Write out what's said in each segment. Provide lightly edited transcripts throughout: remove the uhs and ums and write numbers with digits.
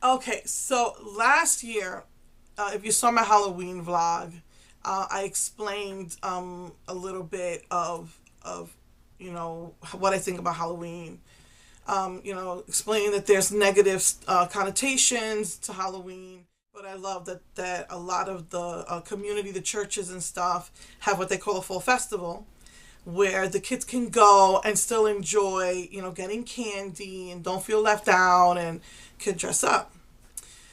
Okay, so last year, if you saw my Halloween vlog, I explained a little bit of what I think about Halloween. Explaining that there's negative connotations to Halloween, but I love that a lot of the community, the churches and stuff, have what they call a full festival, where the kids can go and still enjoy, getting candy and don't feel left out and can dress up.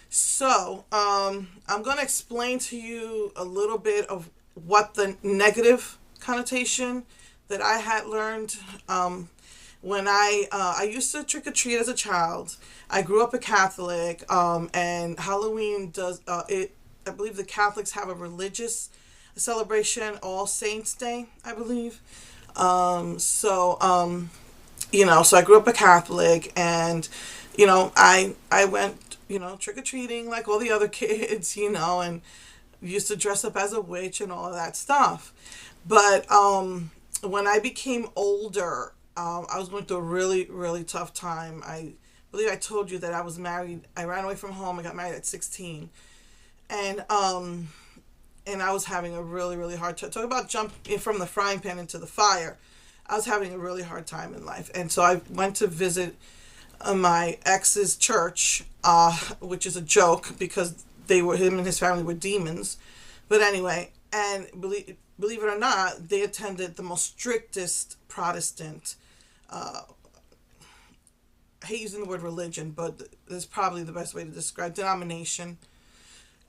So, I'm going to explain to you a little bit of what the negative connotation that I had learned when I used to trick or treat as a child. I grew up a Catholic, and Halloween does it. I believe the Catholics have a religious celebration, All Saints Day, I believe. So I grew up a Catholic, and I went trick or treating like all the other kids, and used to dress up as a witch and all of that stuff. But when I became older, I was going through a really really tough time. I believe I told you that I was married. I ran away from home. I got married at 16, and I was having a really really hard time. Talk about jumping from the frying pan into the fire. I was having a really hard time in life, and so I went to visit my ex's church, which is a joke because they were him and his family were demons. But anyway, and believe it or not, they attended the most strictest Protestant. I hate using the word religion, but that's probably the best way to describe denomination.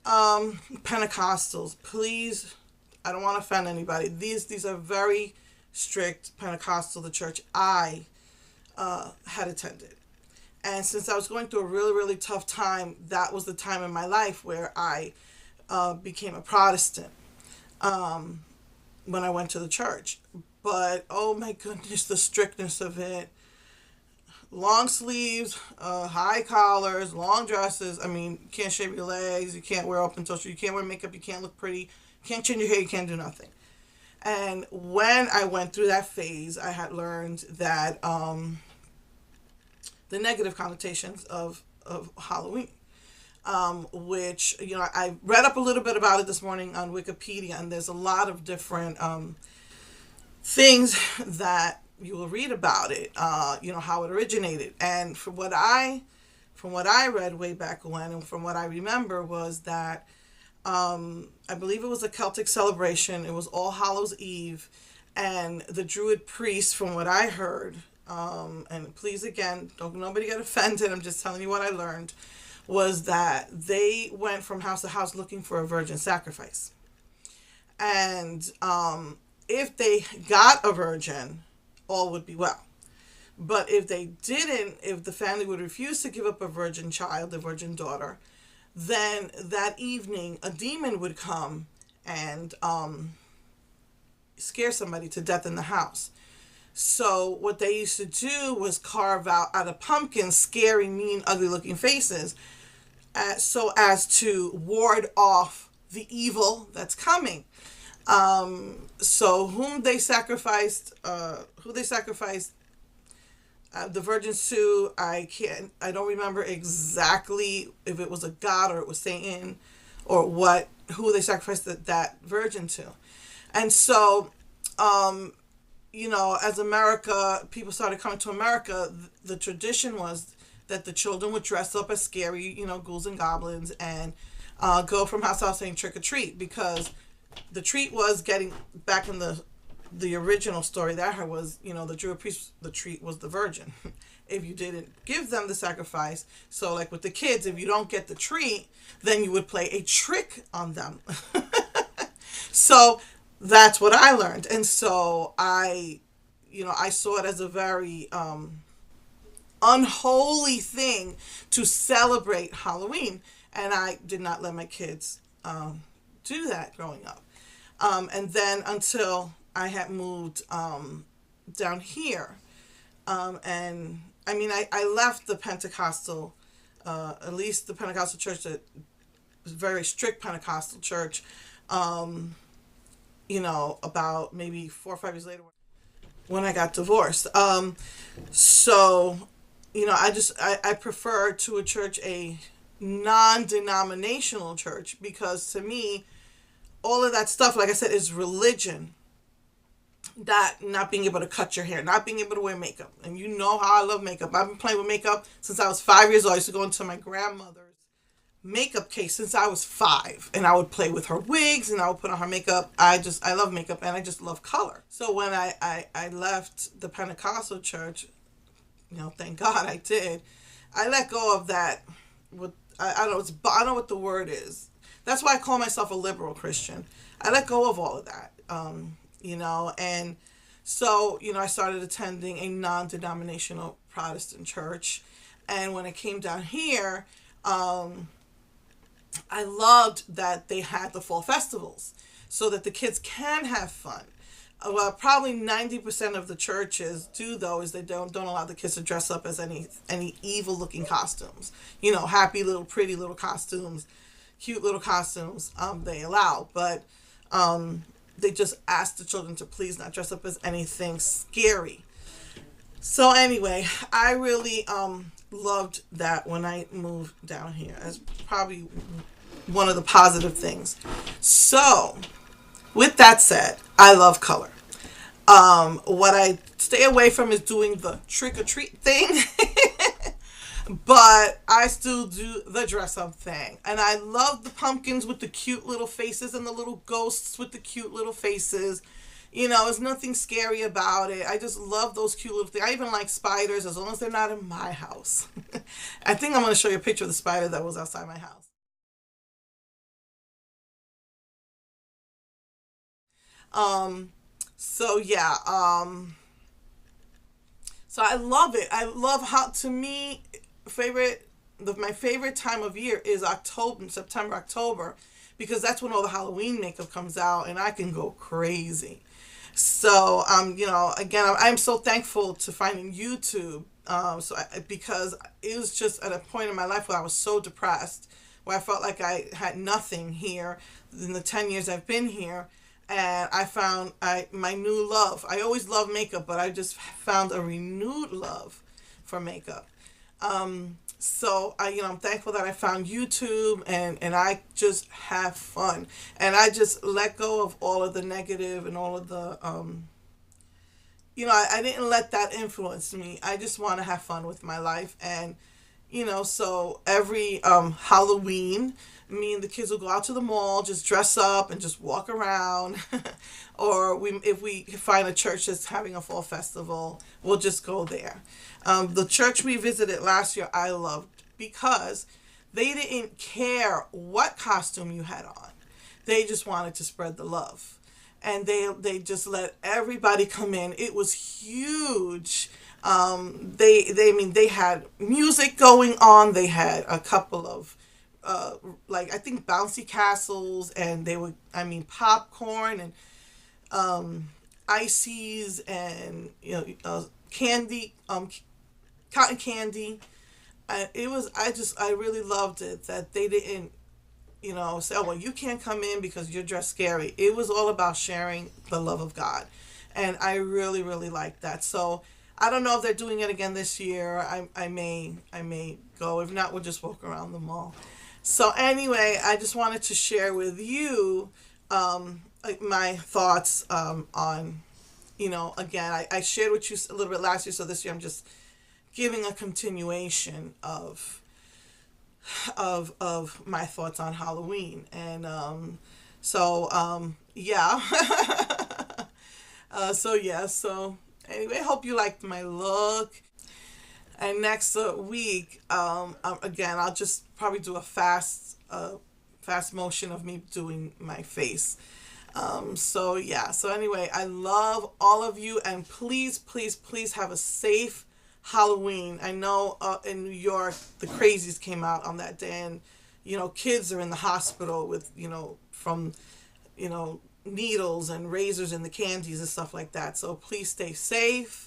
Pentecostals, please. I don't want to offend anybody. These are very strict Pentecostal. The church I had attended. And since I was going through a really, really tough time, that was the time in my life where I became a Protestant when I went to the church. But oh my goodness, the strictness of it. Long sleeves, high collars, long dresses. I mean, you can't shave your legs, you can't wear open toe shoes, you can't wear makeup, you can't look pretty, you can't change your hair, you can't do nothing. And when I went through that phase, I had learned that the negative connotations of Halloween, which, I read up a little bit about it this morning on Wikipedia, and there's a lot of different things that you will read about it, how it originated. And from what I read way back when, and from what I remember, was that I believe it was a Celtic celebration. It was All Hallows Eve, and the Druid priests, from what I heard, and please again, don't nobody get offended. I'm just telling you what I learned. Was that they went from house to house looking for a virgin sacrifice, and if they got a virgin, all would be well. But if they didn't, if the family would refuse to give up a virgin child, a virgin daughter, then that evening a demon would come and scare somebody to death in the house. So what they used to do was carve out of pumpkins scary, mean, ugly looking faces, so as to ward off the evil that's coming. So who they sacrificed, the Virgin Sue. I don't remember exactly if it was a god or it was Satan, or who they sacrificed that virgin to. And so, as America, people started coming to America, the tradition was that the children would dress up as scary, ghouls and goblins, and go from house to house saying trick or treat, because the treat was getting back in the original story that I heard was, the Druid priest, the treat was the virgin. If you didn't give them the sacrifice, so like with the kids, if you don't get the treat, then you would play a trick on them. So that's what I learned. And so I saw it as a very unholy thing to celebrate Halloween. And I did not let my kids do that growing up. And then until I had moved down here. And I mean, I left the Pentecostal, at least the Pentecostal church that was a very strict Pentecostal church, about maybe 4 or 5 years later when I got divorced. So, I prefer to a church non-denominational church, because to me, all of that stuff, like I said, is religion. That not being able to cut your hair, not being able to wear makeup. And you know how I love makeup. I've been playing with makeup since I was 5 years old. I used to go into my grandmother's makeup case since I was five, and I would play with her wigs and I would put on her makeup. I love makeup, and I just love color. So when I left the Pentecostal church, thank God I did. I let go of that. With I don't know, I don't know what the word is. That's why I call myself a liberal Christian. I let go of all of that. And so, I started attending a non-denominational Protestant church. And when it came down here, I loved that they had the fall festivals so that the kids can have fun. Well, probably 90% of the churches do, though, is they don't allow the kids to dress up as any evil looking costumes. Happy little pretty little costumes, cute little costumes, they allow. But they just ask the children to please not dress up as anything scary. So anyway, I really loved that when I moved down here. As probably one of the positive things. So, with that said, I love color. What I stay away from is doing the trick or treat thing. But I still do the dress up thing. And I love the pumpkins with the cute little faces and the little ghosts with the cute little faces. There's nothing scary about it. I just love those cute little things. I even like spiders as long as they're not in my house. I think I'm going to show you a picture of the spider that was outside my house. So yeah, so I love it. I love how, to me, my favorite time of year is October, September, October, because that's when all the Halloween makeup comes out and I can go crazy. So, again, I'm so thankful to finding YouTube. Because it was just at a point in my life where I was so depressed, where I felt like I had nothing here in the 10 years I've been here. And I found my new love. I always loved makeup, but I just found a renewed love for makeup. So I'm thankful that I found YouTube, and I just have fun, and I just let go of all of the negative and all of the I didn't let that influence me. I just want to have fun with my life. And so every Halloween, me and the kids will go out to the mall, just dress up and just walk around. Or if we find a church that's having a fall festival, we'll just go there. The church we visited last year, I loved, because they didn't care what costume you had on. They just wanted to spread the love. And they just let everybody come in. It was huge. They had music going on. They had a couple of like, I think, bouncy castles, and popcorn and ices, and candy, cotton candy. I really loved it that they didn't say, oh, well, you can't come in because you're dressed scary. It was all about sharing the love of God. And I really, really like that. So I don't know if they're doing it again this year. I may go. If not, we'll just walk around the mall. So anyway, I just wanted to share with you my thoughts on, again, I shared with you a little bit last year. So this year I'm just giving a continuation of my thoughts on Halloween. And yeah. So anyway, I hope you liked my look. And next week, again, I'll just probably do a fast motion of me doing my face. So yeah. So anyway, I love all of you, and please, please, please have a safe Halloween. I know in New York the crazies came out on that day, and kids are in the hospital with from needles and razors and the candies and stuff like that. So please stay safe.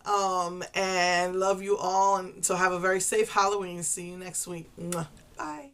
And love you all, and so have a very safe Halloween. See you next week. Mwah. Bye.